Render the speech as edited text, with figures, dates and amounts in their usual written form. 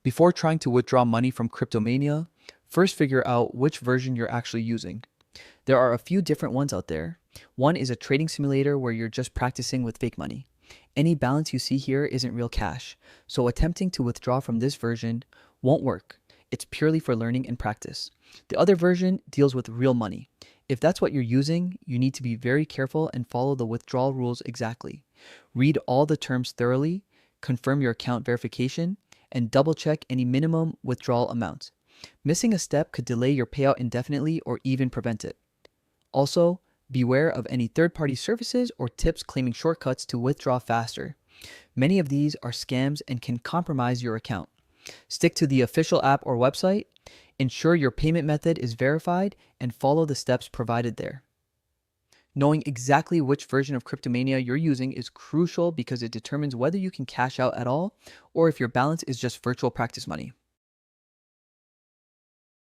Before trying to withdraw money from Cryptomania, first figure out which version you're actually using. There are a few different ones out there. One is a trading simulator where you're just practicing with fake money. Any balance you see here isn't real cash, so attempting to withdraw from this version won't work. It's purely for learning and practice. The other version deals with real money. If that's what you're using, you need to be very careful and follow the withdrawal rules exactly. Read all the terms thoroughly, confirm your account verification, and double check any minimum withdrawal amount. Missing a step could delay your payout indefinitely or even prevent it. Also, beware of any third-party services or tips claiming shortcuts to withdraw faster. Many of these are scams and can compromise your account. Stick to the official app or website, ensure your payment method is verified, and follow the steps provided there. Knowing exactly which version of Cryptomania you're using is crucial because it determines whether you can cash out at all or if your balance is just virtual practice money.